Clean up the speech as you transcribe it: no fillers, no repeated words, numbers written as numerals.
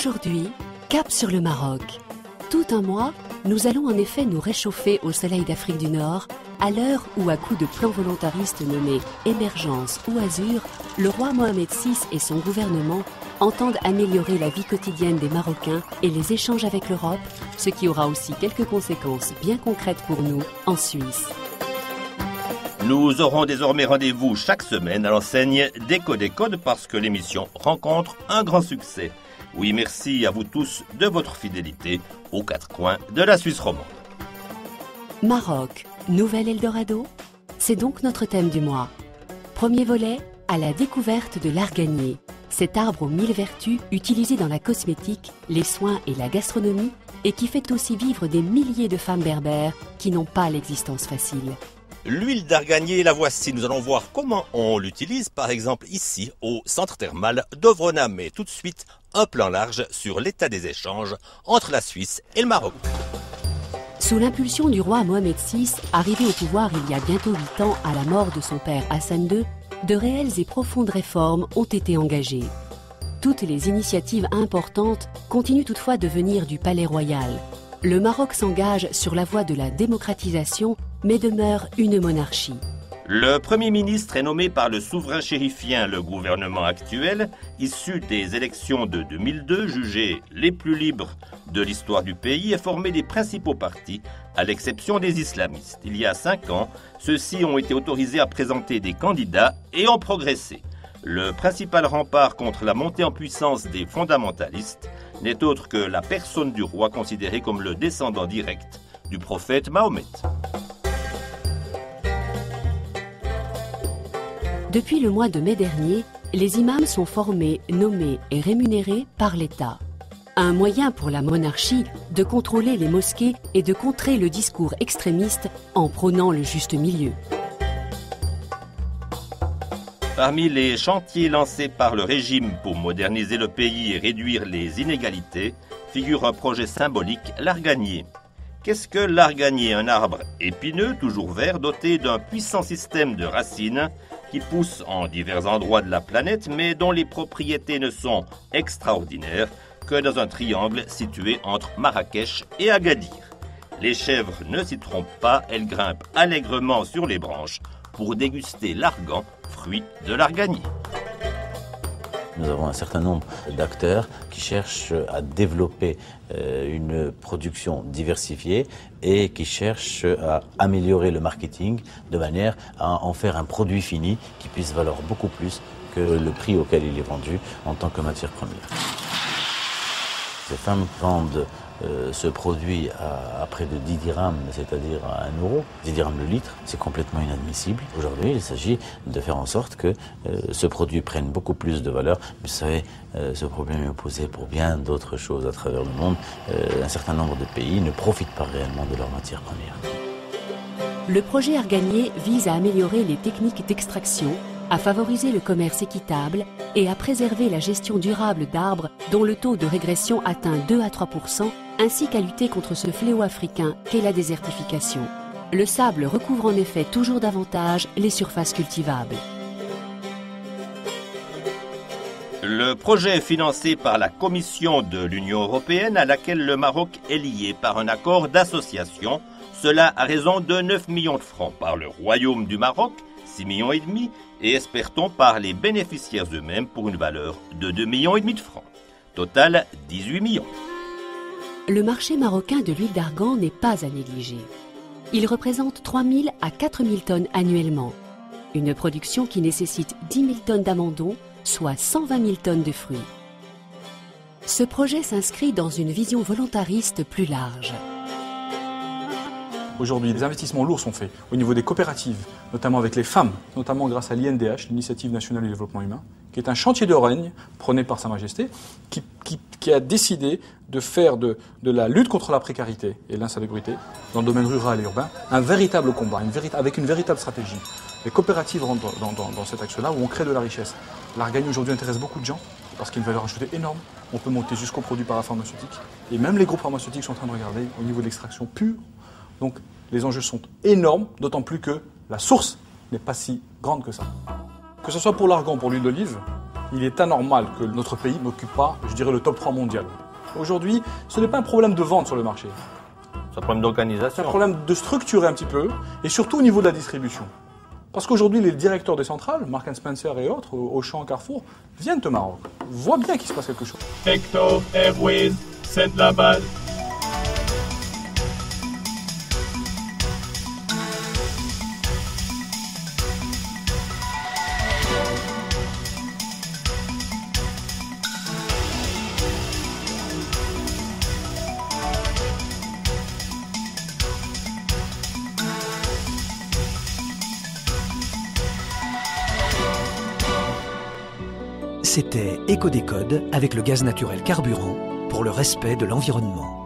Aujourd'hui, cap sur le Maroc. Tout un mois, nous allons en effet nous réchauffer au soleil d'Afrique du Nord, à l'heure où, à coup de plan volontariste nommé Émergence ou Azur, le roi Mohamed VI et son gouvernement entendent améliorer la vie quotidienne des Marocains et les échanges avec l'Europe, ce qui aura aussi quelques conséquences bien concrètes pour nous en Suisse. Nous aurons désormais rendez-vous chaque semaine à l'enseigne d'Echo des Codes parce que l'émission rencontre un grand succès. Oui, merci à vous tous de votre fidélité aux quatre coins de la Suisse romande. Maroc, nouvel Eldorado? C'est donc notre thème du mois. Premier volet, à la découverte de l'arganier. Cet arbre aux 1000 vertus utilisé dans la cosmétique, les soins et la gastronomie et qui fait aussi vivre des milliers de femmes berbères qui n'ont pas l'existence facile. L'huile d'arganier, la voici. Nous allons voir comment on l'utilise, par exemple ici, au centre thermal d'Ovrona. Mais tout de suite, un plan large sur l'état des échanges entre la Suisse et le Maroc. Sous l'impulsion du roi Mohamed VI, arrivé au pouvoir il y a bientôt 8 ans à la mort de son père Hassan II, de réelles et profondes réformes ont été engagées. Toutes les initiatives importantes continuent toutefois de venir du palais royal. Le Maroc s'engage sur la voie de la démocratisation, mais demeure une monarchie. Le Premier ministre est nommé par le souverain chérifien, le gouvernement actuel, issu des élections de 2002, jugées les plus libres de l'histoire du pays et formé des principaux partis, à l'exception des islamistes. Il y a 5 ans, ceux-ci ont été autorisés à présenter des candidats et ont progressé. Le principal rempart contre la montée en puissance des fondamentalistes n'est autre que la personne du roi considéré comme le descendant direct du prophète Mahomet. Depuis le mois de mai dernier, les imams sont formés, nommés et rémunérés par l'État. Un moyen pour la monarchie de contrôler les mosquées et de contrer le discours extrémiste en prônant le juste milieu. Parmi les chantiers lancés par le régime pour moderniser le pays et réduire les inégalités, figure un projet symbolique, l'arganier. Qu'est-ce que l'arganier? Un arbre épineux, toujours vert, doté d'un puissant système de racines qui pousse en divers endroits de la planète, mais dont les propriétés ne sont extraordinaires que dans un triangle situé entre Marrakech et Agadir. Les chèvres ne s'y trompent pas, elles grimpent allègrement sur les branches pour déguster l'argan, fruit de l'arganier. Nous avons un certain nombre d'acteurs qui cherchent à développer une production diversifiée et qui cherchent à améliorer le marketing de manière à en faire un produit fini qui puisse valoir beaucoup plus que le prix auquel il est vendu en tant que matière première. Ces femmes vendent ce produit à près de 10 dirhams, c'est-à-dire à 1 euro, 10 dirhams le litre, c'est complètement inadmissible. Aujourd'hui, il s'agit de faire en sorte que ce produit prenne beaucoup plus de valeur. Vous savez, ce problème est posé pour bien d'autres choses à travers le monde. Un certain nombre de pays ne profitent pas réellement de leurs matières premières. Le projet Arganier vise à améliorer les techniques d'extraction, à favoriser le commerce équitable et à préserver la gestion durable d'arbres dont le taux de régression atteint 2 à 3%, ainsi qu'à lutter contre ce fléau africain qu'est la désertification. Le sable recouvre en effet toujours davantage les surfaces cultivables. Le projet est financé par la Commission de l'Union européenne à laquelle le Maroc est lié par un accord d'association, cela à raison de 9 millions de francs par le Royaume du Maroc, 6 millions et demi, et espère-t-on par les bénéficiaires eux-mêmes pour une valeur de 2 millions et demi de francs. Total 18 millions. Le marché marocain de l'huile d'argan n'est pas à négliger. Il représente 3 000 à 4 000 tonnes annuellement. Une production qui nécessite 10 000 tonnes d'amandons, soit 120 000 tonnes de fruits. Ce projet s'inscrit dans une vision volontariste plus large. Aujourd'hui, des investissements lourds sont faits au niveau des coopératives, notamment avec les femmes, notamment grâce à l'INDH, l'Initiative nationale du développement humain, qui est un chantier de règne prôné par Sa Majesté, qui a décidé de faire de la lutte contre la précarité et l'insalubrité dans le domaine rural et urbain un véritable combat, avec une véritable stratégie. Les coopératives rentrent dans cet axe-là où on crée de la richesse. L'arganier aujourd'hui intéresse beaucoup de gens parce qu'il y a une valeur ajoutée énorme. On peut monter jusqu'aux produits parapharmaceutiques. Et même les groupes pharmaceutiques sont en train de regarder au niveau de l'extraction pure. Donc les enjeux sont énormes, d'autant plus que la source n'est pas si grande que ça. Que ce soit pour l'argan, pour l'huile d'olive, il est anormal que notre pays n'occupe pas, je dirais, le top 3 mondial. Aujourd'hui, ce n'est pas un problème de vente sur le marché. C'est un problème d'organisation. C'est un problème de structurer un petit peu, et surtout au niveau de la distribution. Parce qu'aujourd'hui, les directeurs des centrales, Marks & Spencer et autres, Auchan, Carrefour, viennent au Maroc, voient bien qu'il se passe quelque chose. Hector Airways, send la balle. C'était Éco-Décode avec le gaz naturel carburant pour le respect de l'environnement.